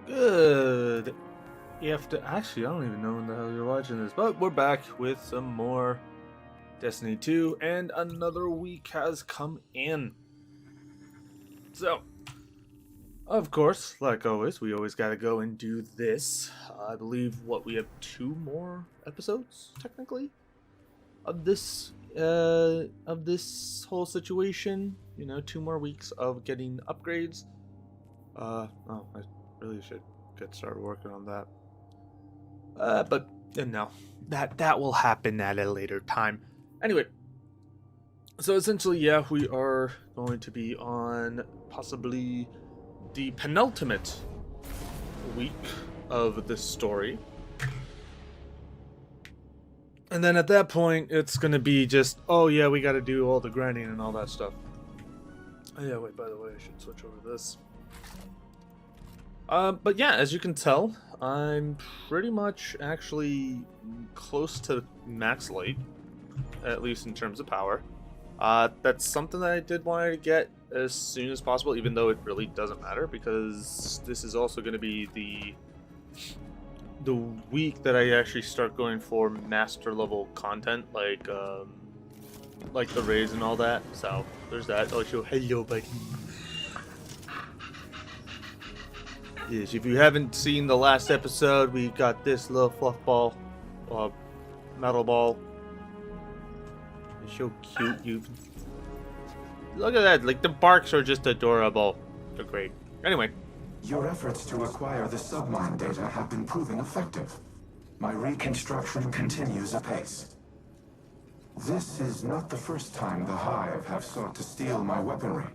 Good. Actually, I don't even know when the hell you're watching this, but we're back with some more Destiny 2, and another week has come in. So, of course, like always, we always gotta go and do this. I believe we have 2 more episodes, technically, of this whole situation. 2 more weeks of getting upgrades. Oh, I really should get started working on that. But no, that will happen at a later time. Anyway, so essentially, yeah, we are going to be on possibly the penultimate week of this story. And then at that point, it's going to be just, oh yeah, we got to do all the grinding and all that stuff. Oh yeah, wait, by the way, I should switch over to this. But yeah, as you can tell, I'm pretty much actually close to max light, at least in terms of power. That's something that I did want to get as soon as possible, even though it really doesn't matter, because this is also going to be the week that I actually start going for master level content, like the raids and all that. So there's that. Also, hello, buddy. Yes, if you haven't seen the last episode, we got this little fluff ball, metal ball. It's so cute. You look at that. Like, the barks are just adorable. They're great. Anyway, your efforts to acquire the submine data have been proving effective. My reconstruction continues apace. This is not the first time the Hive have sought to steal my weaponry.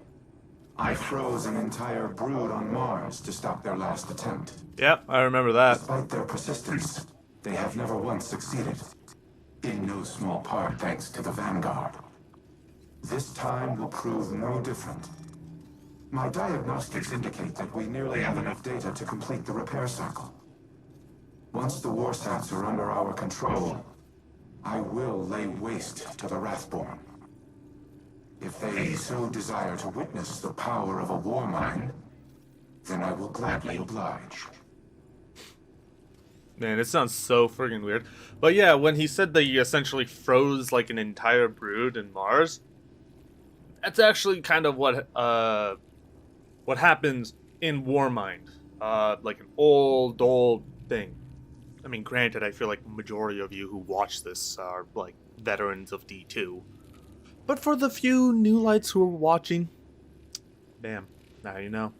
I froze an entire brood on Mars to stop their last attempt. Yep, I remember that. Despite their persistence, they have never once succeeded. In no small part thanks to the Vanguard. This time will prove no different. My diagnostics indicate that we nearly have enough data to complete the repair cycle. Once the warsats are under our control, I will lay waste to the Wrathborn. If they so desire to witness the power of a war mine, then I will gladly oblige. Man, it sounds so friggin' weird. But yeah, when he said that he essentially froze like an entire brood in Mars, that's actually kind of what happens in Warmind. Like an old thing. I mean, granted, I feel like the majority of you who watch this are like veterans of D2. But for the few new lights who are watching, bam, now you know.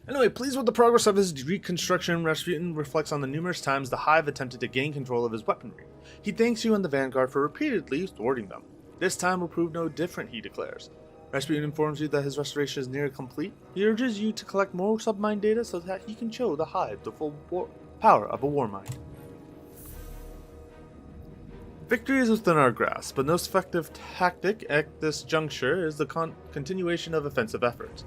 Anyway, pleased with the progress of his reconstruction, Rasputin reflects on the numerous times the Hive attempted to gain control of his weaponry. He thanks you and the Vanguard for repeatedly thwarting them. This time will prove no different, he declares. Rasputin informs you that his restoration is nearly complete. He urges you to collect more submine data so that he can show the Hive the full power of a war mind. Victory is within our grasp, but the most effective tactic at this juncture is the continuation of offensive efforts.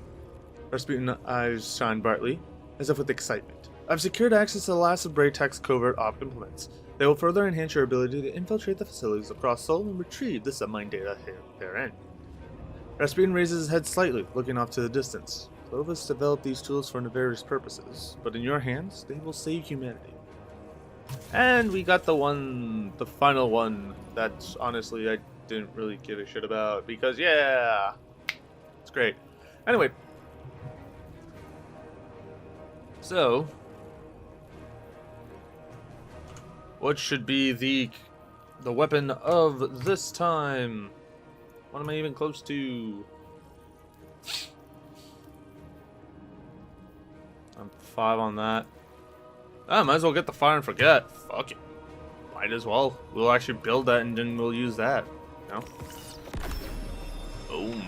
Rasputin's eyes shine brightly, as if with excitement. I've secured access to the last of Braytek's covert op implements. They will further enhance your ability to infiltrate the facilities across Sol and retrieve the submine data therein. Rasputin raises his head slightly, looking off to the distance. Clovis developed these tools for nefarious purposes, but in your hands, they will save humanity. And we got the final one that honestly I didn't really give a shit about because yeah, it's great. Anyway, so what should be the weapon of this time? What am I even close to? I'm 5 on that. I might as well get the fire and forget. Fuck it. Might as well. We'll actually build that and then we'll use that. You know? Boom.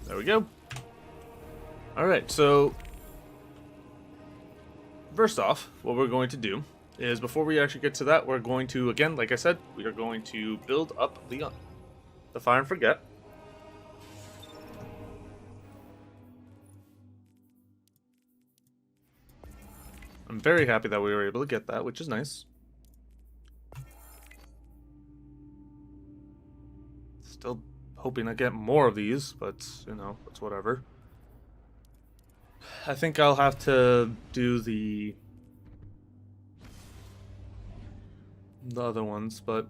There we go. Alright, so first off, what we're going to do is before we actually get to that, we're going to, again, like I said, we are going to build up the fire and forget. I'm very happy that we were able to get that, which is nice. Still hoping I get more of these, but, you know, it's whatever. I think I'll have to do the other ones, but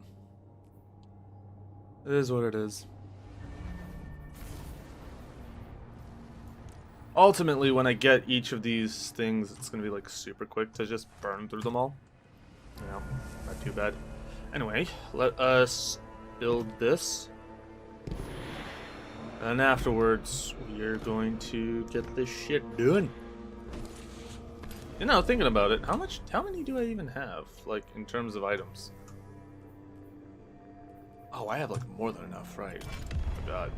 it is what it is. Ultimately, when I get each of these things, it's gonna be like super quick to just burn through them all. You know, not too bad. Anyway, let us build this. And afterwards, we are going to get this shit done. You know, thinking about it, how many do I even have, like, in terms of items? Oh, I have, like, more than enough, right? Oh, God.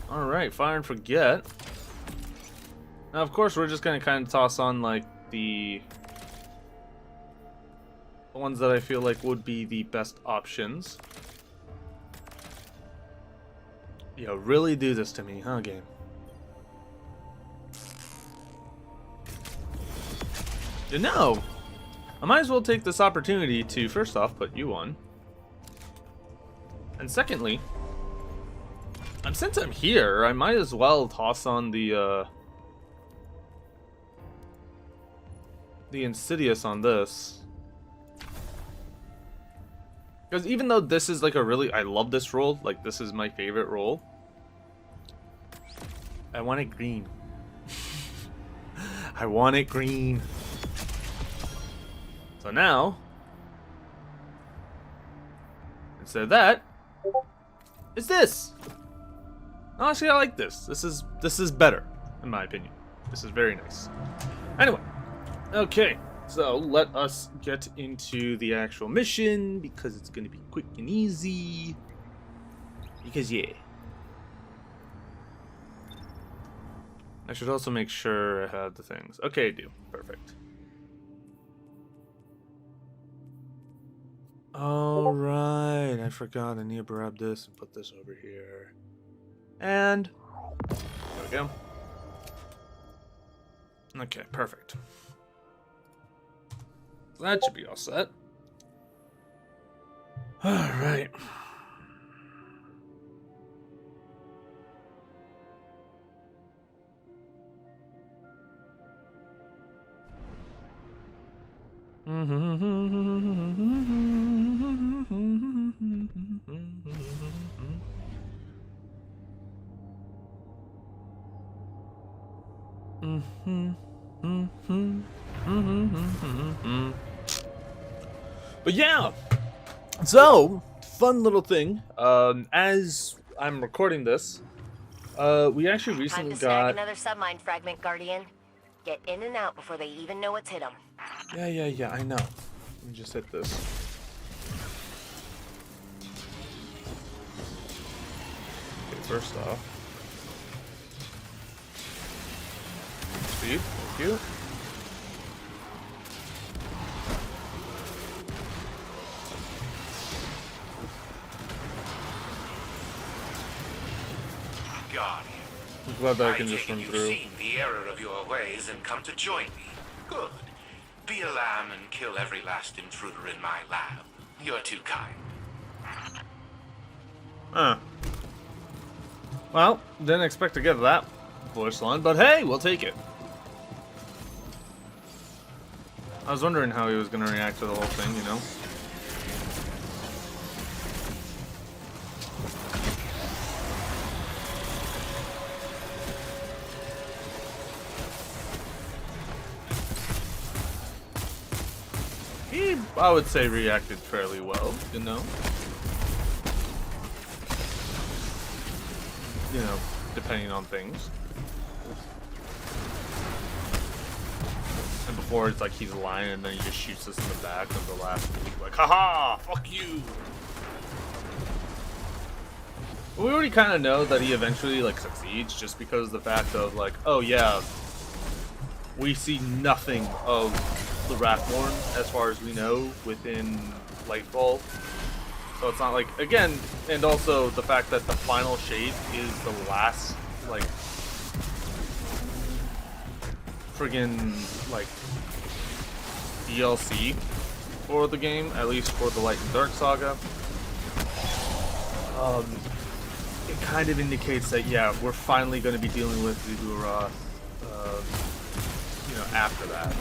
Alright, fire and forget. Now, of course, we're just gonna kind of toss on, like, the ones that I feel like would be the best options. Yo, really do this to me, huh, game? You know, I might as well take this opportunity to, first off, put you on. And secondly, since I'm here, I might as well toss on the Insidious on this. Because even though this is like I love this role, like this is my favorite role, I want it green. I want it green. So now, instead of that, it's this. Honestly, I like this. This is better, in my opinion. This is very nice. Anyway, okay. So let us get into the actual mission because it's going to be quick and easy. Because yeah. I should also make sure I have the things. Okay, I do. Perfect. Alright, I forgot. I need to grab this and put this over here. And there we go. Okay, perfect. That should be all set. Alright. But yeah, so fun little thing. As I'm recording this, we actually recently got another submine fragment, Guardian. Get in and out before they even know what's hit them. Yeah, I know. Let me just hit this. Okay, first off, speed. Thank you. Guardian, I'm glad that I can just take it run you've through. seen the error of your ways and come to join me. Good. Be a lamb and kill every last intruder in my lab. You're too kind. Well, didn't expect to get that voice line, but hey, we'll take it. I was wondering how he was going to react to the whole thing, you know? He, I would say, reacted fairly well, you know? You know, depending on things. And before it's like he's lying and then he just shoots us in the back of the last week, like, haha, fuck you! But we already kind of know that he eventually, like, succeeds just because of the fact of, like, oh yeah, we see nothing of the Wrathborn as far as we know within Lightfall. So it's not like, again, and also the fact that the final shade is the last, like, friggin', like, DLC for the game, at least for the Light and Dark Saga. it kind of indicates that, yeah, we're finally going to be dealing with Xivu Arath, you know, after that.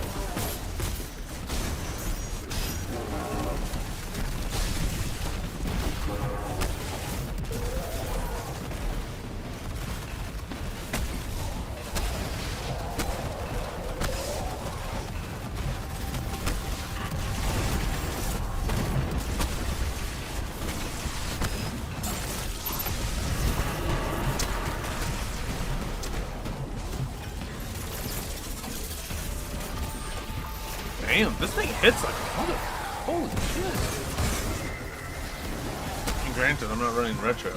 Damn, this thing hits like a mother. Holy shit. And granted, I'm not running retro.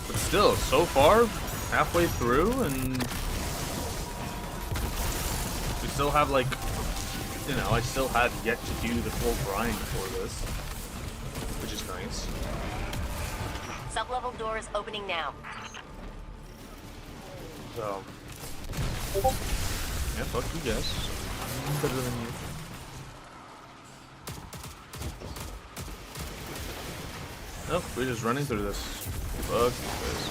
But still, so far, halfway through, and we still have, like, you know, I still have yet to do the full grind for this, which is nice. Sub-level door is opening now. So, yeah, fuck you guys. I'm better than you. Nope, we're just running through this. Fuck this.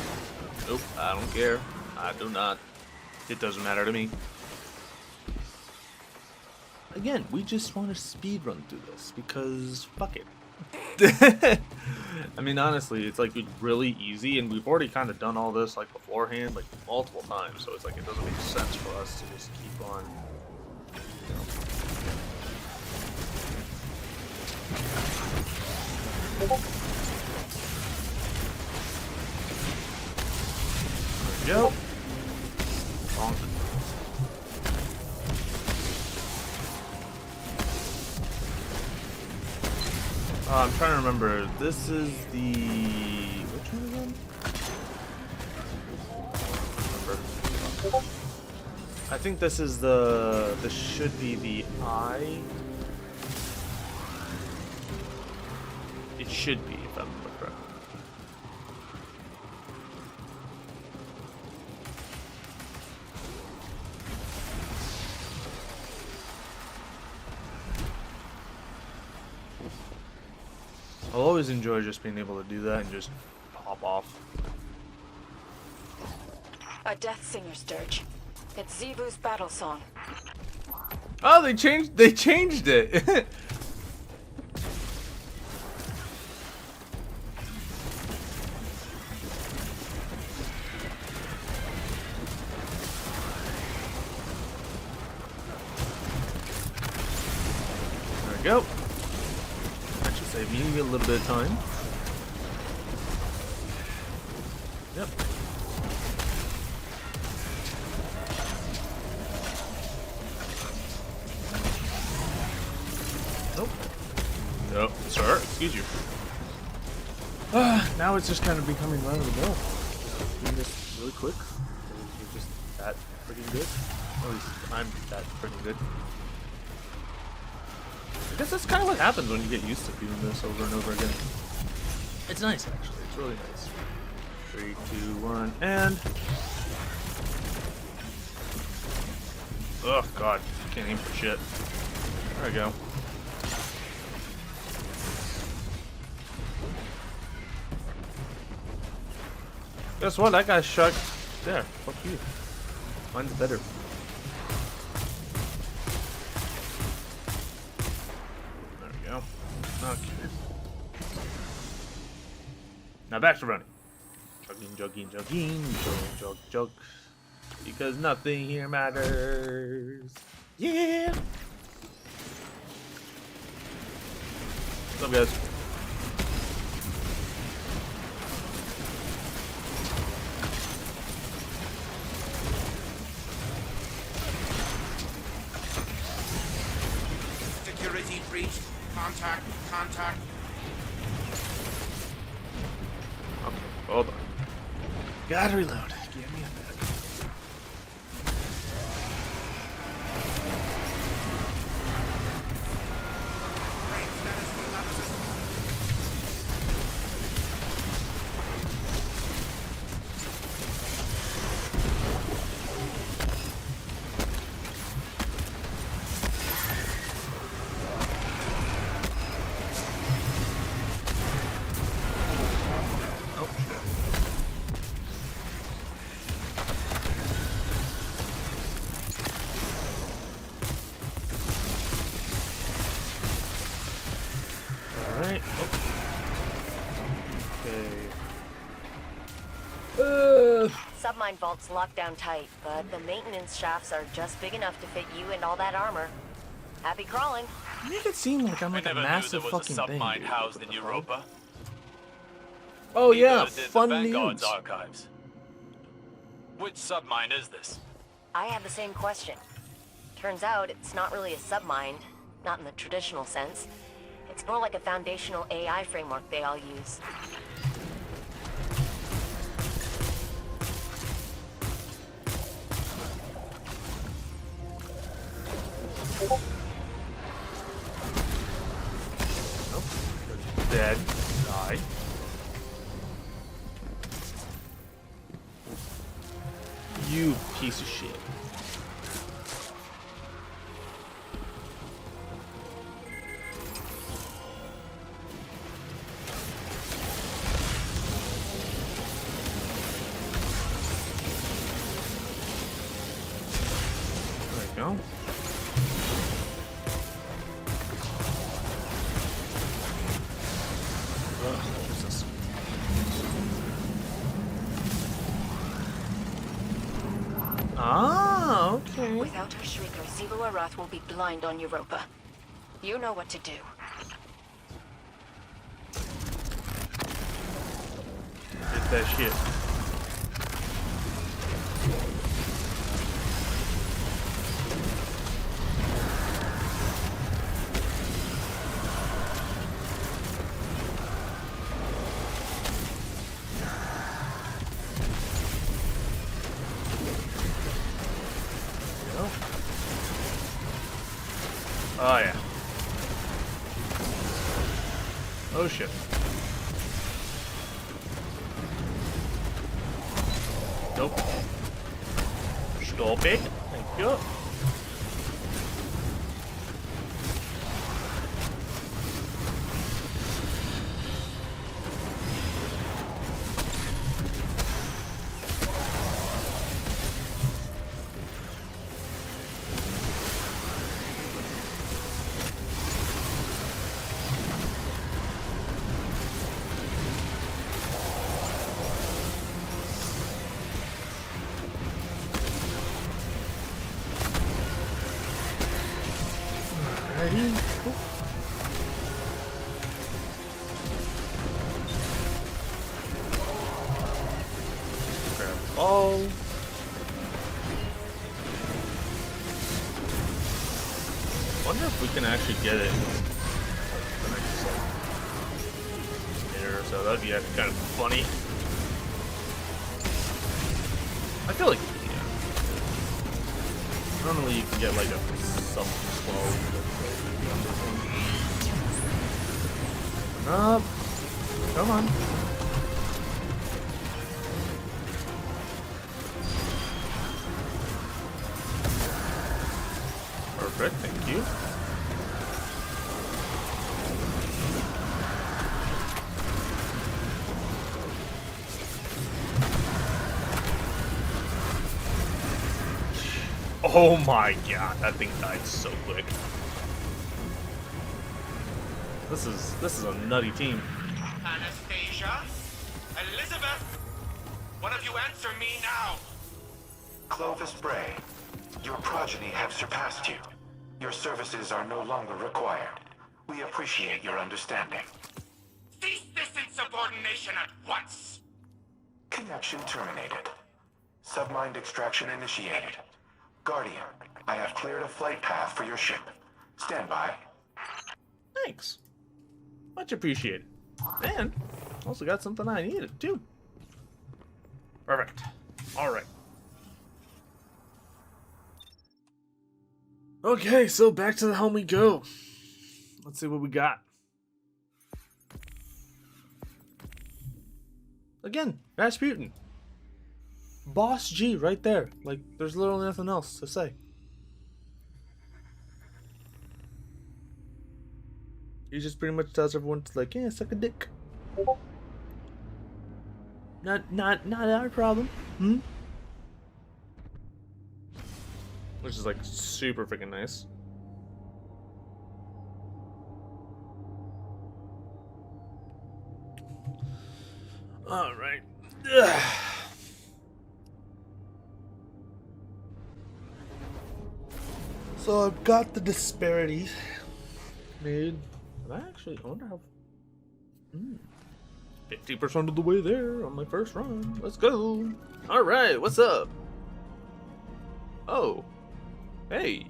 Nope, I don't care. I do not. It doesn't matter to me. Again, we just want to speed run through this because fuck it. I mean, honestly, it's like really easy, and we've already kind of done all this like beforehand, like multiple times. So it's like it doesn't make sense for us to just keep on. You know. There we go. Bonk. I'm trying to remember. This is the which one again? I think this is the. This should be the eye. It should be, if I remember correctly. I'll always enjoy just being able to do that and just pop off. A death singer's dirge. It's Xivu's battle song. Oh, they changed it. There we go. That should save me a little bit of time. Yep. Nope. Nope. Sir, excuse you. Now it's just kind of becoming run of the mill. Doing this really quick. You're just that freaking good. Or at least I'm that freaking good. I guess that's kind of what happens when you get used to doing this over and over again. It's nice, actually. It's really nice. 3, 2, 1, and... Oh, God. Can't aim for shit. There we go. Guess what? That guy shot there. Fuck you. Mine's better. There we go. Okay. Now back to running. Jogging, jog. Because nothing here matters. Yeah! What's up, guys? Security breached. Contact. Okay, hold on. Gotta reload. Give me a minute. Alright. Okay. Submine vault's locked down tight, but the maintenance shafts are just big enough to fit you and all that armor. Happy crawling. You make it seem like I'm like a I never massive knew there was fucking a thing. submine Dude. housed in Europa. Oh Neither yeah, did fun the Vanguard's news. archives. Which submine is this? I had the same question. Turns out it's not really a submind, not in the traditional sense. It's more like a foundational AI framework they all use. Nope. Dead. Die. You piece of shit. There we go. Ugh, Jesus. Ah, okay. Without her shrieker, Xivu Arath will be blind on Europa. You know what to do. Get that shit. Oh yeah. Oh shit. Nope. Stop it. Thank you. Alrighty. Cool. Grab the ball. Wonder if we can actually get it the next minute or so. That'd be actually kind of funny. I feel like normally you can get like a sub 12 on this one. Up. Come on. Perfect, thank you. Oh my god, that thing died so quick. This is a nutty team. Anastasia? Elizabeth? One of you answer me now! Clovis Bray, your progeny have surpassed you. Your services are no longer required. We appreciate your understanding. Cease this insubordination at once! Connection terminated. Submind extraction initiated. Guardian, I have cleared a flight path for your ship. Stand by. Thanks. Much appreciated. And also got something I needed too. Perfect. Alright. Okay, so back to the helm we go. Let's see what we got. Again, Rasputin. Boss G right there. Like, there's literally nothing else to say. He just pretty much tells everyone to like, yeah, suck a dick. Not our problem. Which is like super freaking nice. Alright. So I've got the disparities made. I wonder how. 50% of the way there on my first run. Let's go. Alright, what's up? Oh. Hey.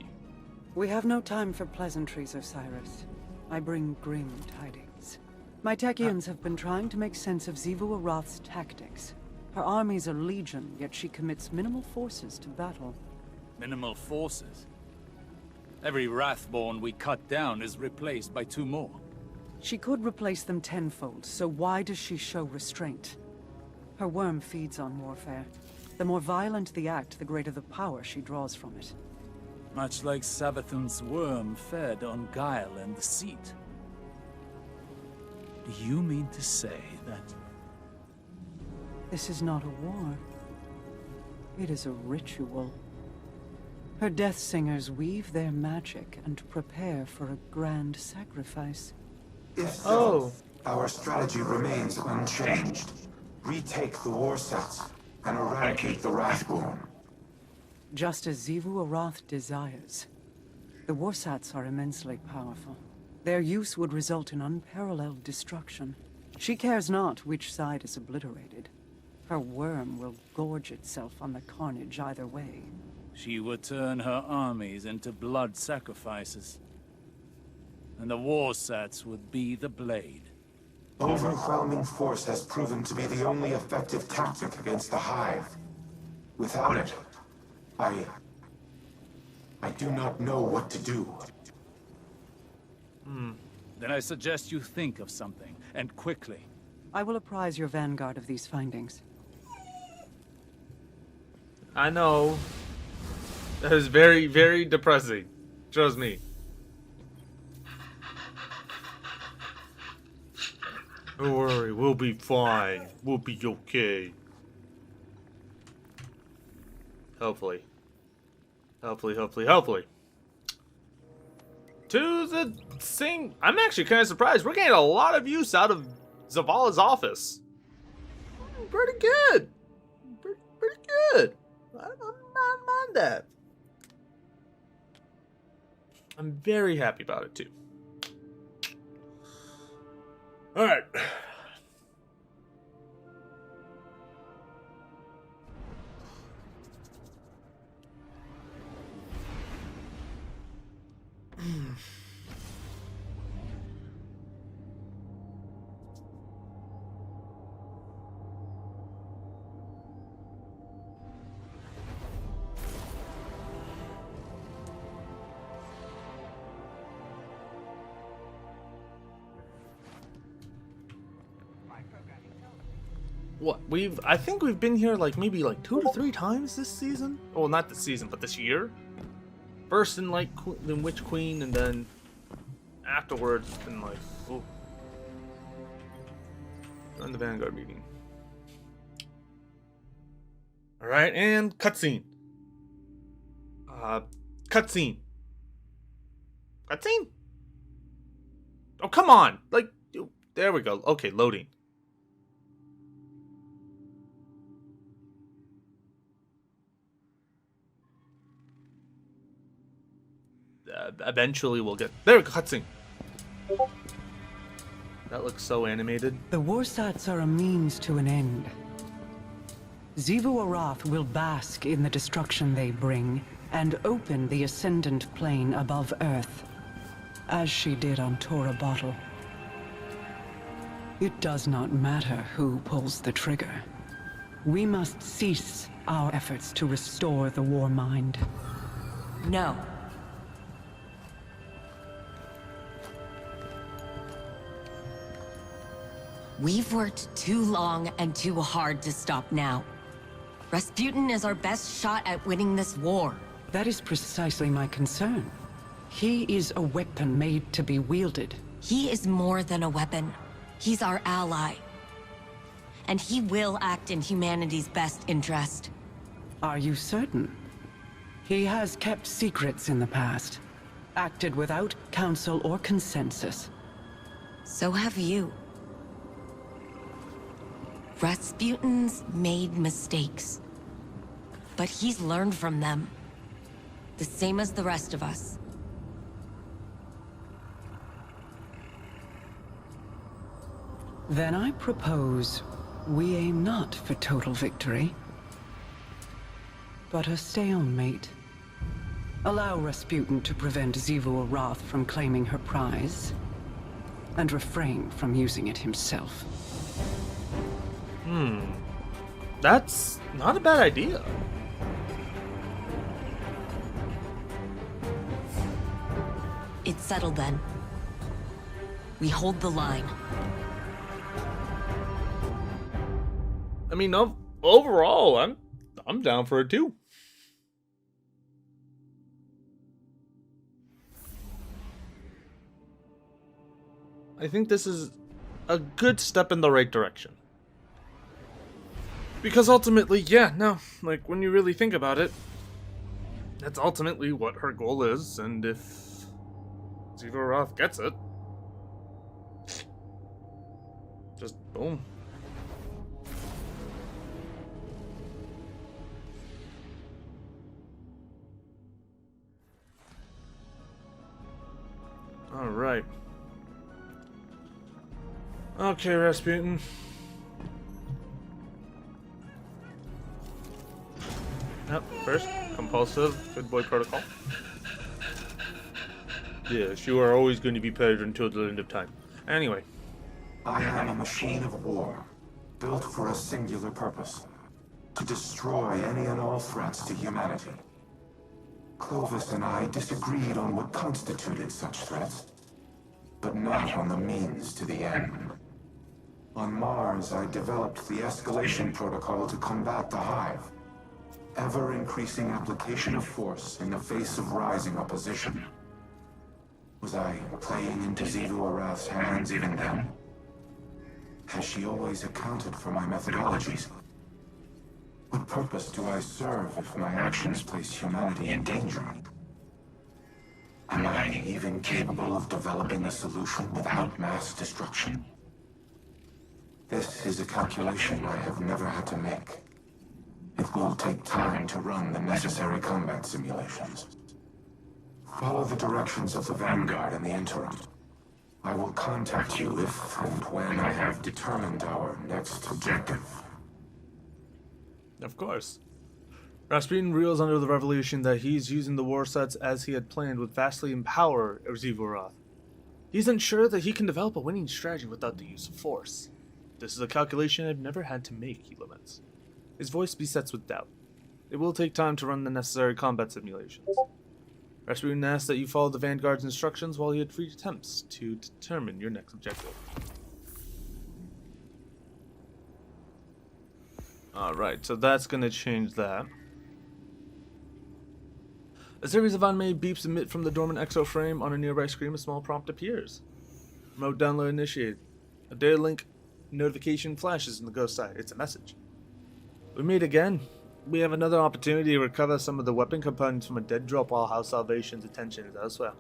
We have no time for pleasantries, Osiris. I bring grim tidings. My Techians have been trying to make sense of Xivu Arath's tactics. Her armies are legion, yet she commits minimal forces to battle. Minimal forces? Every Wrathborn we cut down is replaced by 2 more. She could replace them tenfold, so why does she show restraint? Her worm feeds on warfare. The more violent the act, the greater the power she draws from it. Much like Savathûn's worm fed on guile and deceit. Do you mean to say that... This is not a war. It is a ritual. Her death singers weave their magic and prepare for a grand sacrifice. If so, our strategy remains unchanged. Retake the war sets and eradicate the Wrathborn. Just as Xivu Arath desires. The Warsats are immensely powerful. Their use would result in unparalleled destruction. She cares not which side is obliterated. Her worm will gorge itself on the carnage either way. She would turn her armies into blood sacrifices. And the Warsats would be the blade. Overwhelming force has proven to be the only effective tactic against the Hive. Without it, I do not know what to do. Then I suggest you think of something, and quickly. I will apprise your vanguard of these findings. I know. That is very, very depressing. Trust me. Don't worry, we'll be fine. We'll be okay. Hopefully. Hopefully. To the same... I'm actually kind of surprised. We're getting a lot of use out of Zavala's office. Pretty good. Pretty good. I don't mind that. I'm very happy about it, too. Alright. What, I think we've been here like maybe like 2 to 3 times this season. Well, not this season, but this year. First in like in Witch Queen, and then afterwards in like join the Vanguard meeting. All right, and cutscene. Cutscene. Oh, come on! Like, there we go. Okay, loading. Eventually we'll get... There we go, cutscene. That looks so animated. The Warsats are a means to an end. Xivu Arath will bask in the destruction they bring, and open the Ascendant Plane above Earth, as she did on Tora Bottle. It does not matter who pulls the trigger. We must cease our efforts to restore the War Mind. No. We've worked too long and too hard to stop now. Rasputin is our best shot at winning this war. That is precisely my concern. He is a weapon made to be wielded. He is more than a weapon. He's our ally. And he will act in humanity's best interest. Are you certain? He has kept secrets in the past, acted without counsel or consensus. So have you. Rasputin's made mistakes. But he's learned from them. The same as the rest of us. Then I propose we aim not for total victory, but a stalemate. Allow Rasputin to prevent Xivu Arath from claiming her prize, and refrain from using it himself. That's not a bad idea. It's settled then. We hold the line. I mean, overall, I'm down for it too. I think this is a good step in the right direction. Because ultimately, yeah, no, like when you really think about it, that's ultimately what her goal is, and if Xivu Arath gets it, just boom. Alright. Okay, Rasputin. Yep, first, compulsive good boy protocol. Yes, you are always going to be paired until the end of time. Anyway. I am a machine of war, built for a singular purpose. To destroy any and all threats to humanity. Clovis and I disagreed on what constituted such threats, but not on the means to the end. On Mars, I developed the escalation protocol to combat the Hive. Ever-increasing application of force in the face of rising opposition. Was I playing into Xivu Arath's hands even then? Has she always accounted for my methodologies? What purpose do I serve if my actions place humanity in danger? Am I even capable of developing a solution without mass destruction? This is a calculation I have never had to make. It will take time to run the necessary combat simulations. Follow the directions of the Vanguard in the interim. I will contact you if and when I have determined our next objective. Of course. Rasputin reels under the revelation that he's using the war sets as he had planned would vastly empower Xivu Arath. He's unsure that he can develop a winning strategy without the use of force. This is a calculation I've never had to make, he laments. His voice besets with doubt. It will take time to run the necessary combat simulations. Rasputin asks that you follow the Vanguard's instructions while he had 3 attempts to determine your next objective. Alright, so that's going to change that. A series of unmade beeps emit from the dormant exo-frame. On a nearby screen, a small prompt appears. Remote download initiated. A data link notification flashes in the ghost eye. It's a message. We meet again. We have another opportunity to recover some of the weapon components from a dead drop while House Salvation's attention is elsewhere.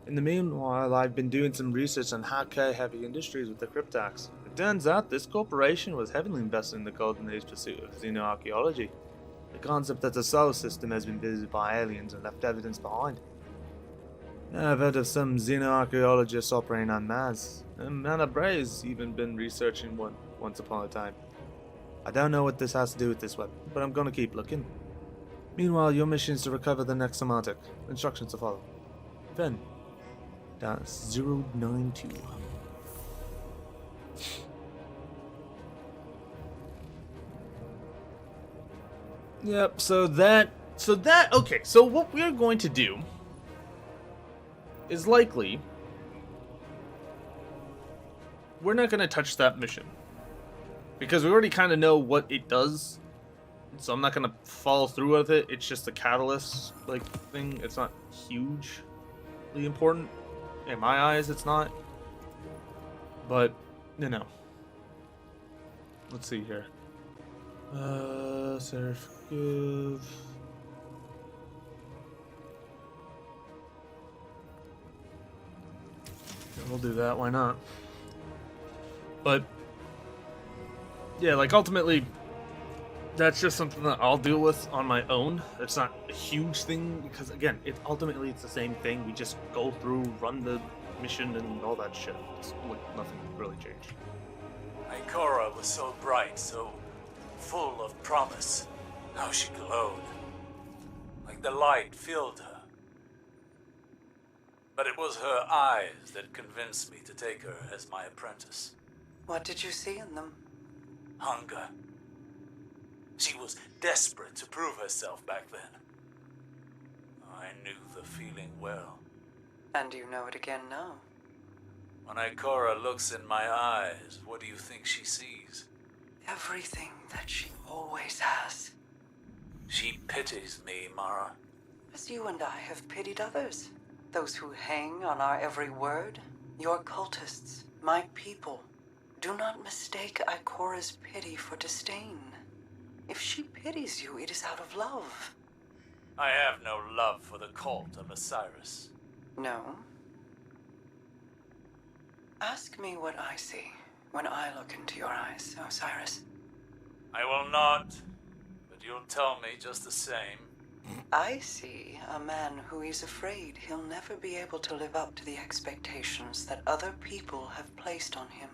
In the meanwhile, I've been doing some research on heavy industries with the cryptax. It turns out this corporation was heavily invested in the Golden Age pursuit of xenoarchaeology. The concept that the solar system has been visited by aliens and left evidence behind. I've heard of some xenoarchaeologists operating on Mars, and Mana Bray's even been researching one once upon a time. I don't know what this has to do with this weapon, but I'm gonna keep looking. Meanwhile, your mission is to recover the next semantic. Instructions to follow. Then, .092. Yep, okay, so what we're going to do is likely, we're not going to touch that mission. Because we already kind of know what it does, so I'm not going to follow through with it. It's just a catalyst, like, thing. It's not hugely important. In my eyes, it's not. But, you know. Let's see here. Seraph, give. Yeah, we'll do that, why not? But yeah, like ultimately, that's just something that I'll deal with on my own. It's not a huge thing because again, ultimately it's the same thing. We just go through, run the mission, and all that shit. It's like nothing really changed. Ikora was so bright, so full of promise. How she glowed. Like the light filled her. But it was her eyes that convinced me to take her as my apprentice. What did you see in them? Hunger. She was desperate to prove herself back then. I knew the feeling well. And you know it again now. When Ikora looks in my eyes, what do you think she sees? Everything that she always has. She pities me, Mara. As you and I have pitied others. Those who hang on our every word. Your cultists, my people. Do not mistake Ikora's pity for disdain. If she pities you, it is out of love. I have no love for the cult of Osiris. No? Ask me what I see when I look into your eyes, Osiris. I will not, but you'll tell me just the same. I see a man who is afraid he'll never be able to live up to the expectations that other people have placed on him.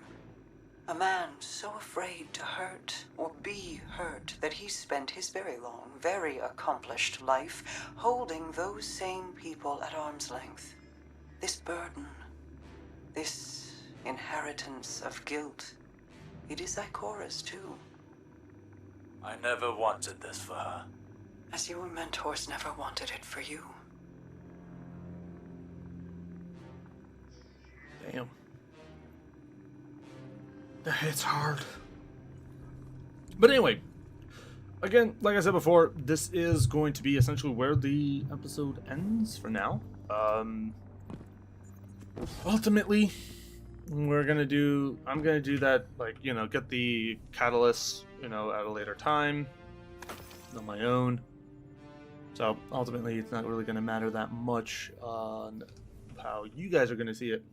A man so afraid to hurt or be hurt that he spent his very long, very accomplished life holding those same people at arm's length. This burden, this inheritance of guilt, it is Ikora's too. I never wanted this for her. As your mentors never wanted it for you. Damn. It's hard. But anyway, again, like I said before, this is going to be essentially where the episode ends for now. Ultimately, I'm gonna do that, like, you know, get the catalyst, you know, at a later time on my own. So ultimately, it's not really gonna matter that much on how you guys are gonna see it.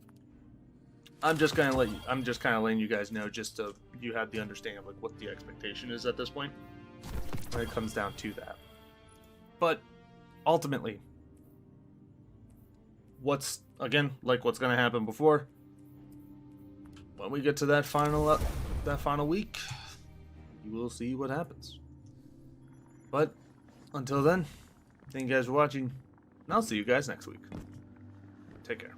I'm just kind of letting you guys know, just so you have the understanding of like what the expectation is at this point when it comes down to that. But ultimately, what's going to happen before, when we get to that final week, you will see what happens. But until then, thank you guys for watching, and I'll see you guys next week. Take care.